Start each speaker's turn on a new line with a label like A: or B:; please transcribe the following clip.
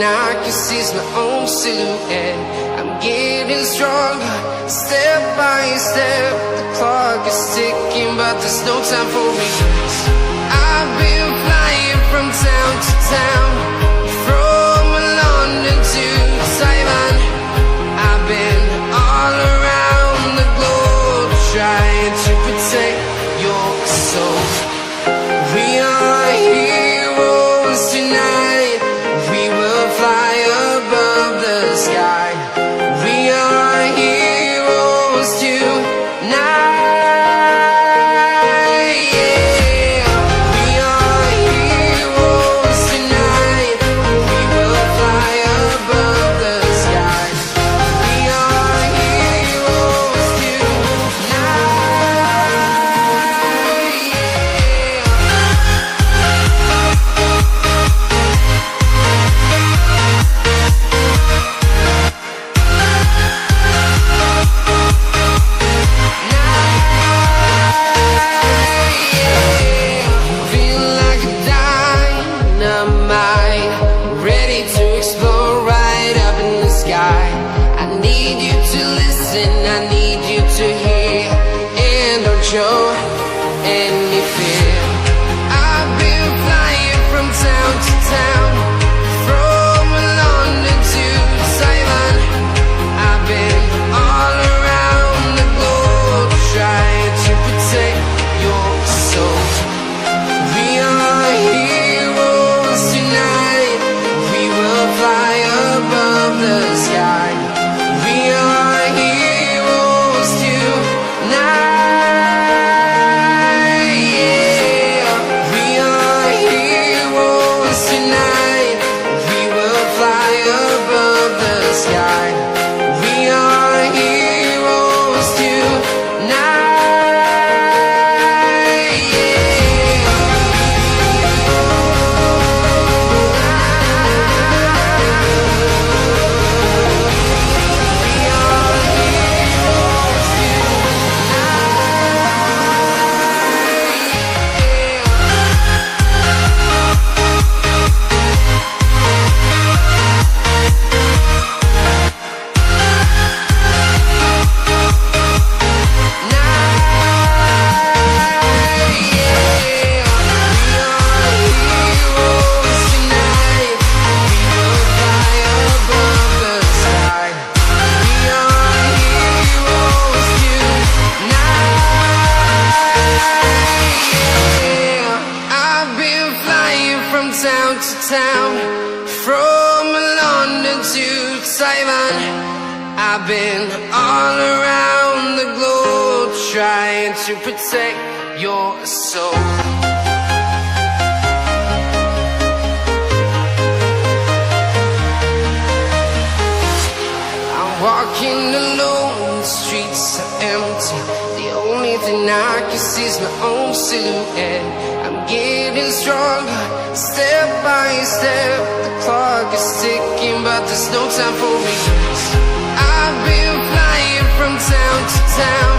A: thing I can see is my own silhouette. I'm getting stronger, step by step. The clock is ticking, but there's no time for regrets. I've been flying from town to town, from London to Taiwan. I've been all around the globe, trying to protect your soul. We are heroes tonight. We will fly above the sky. We are heroes tonight. Yeah. We are heroes tonight. We will fly above the sky. We are heroes tonight. Feel like a dynamite, ready to explode right up in the sky. I need you to listen, I need you to hear, and don't show any fear. I've been flying from town to town, from London to Taiwan. I've been all around the globe, trying to protect your soul. We are heroes tonight. We will fly above the sky. We are heroes tonight. Yeah. We are heroes tonight. We will fly above the sky. We are heroes tonight. Yeah. Town to town, from London to Taiwan. I've been all around the globe, trying to protect your soul. I'm walking alone, the streets are empty. The only thing I can see is my own silhouette. I'm getting stronger, step by step. The clock is ticking, but there's no time for regrets. I've been flying from town to town,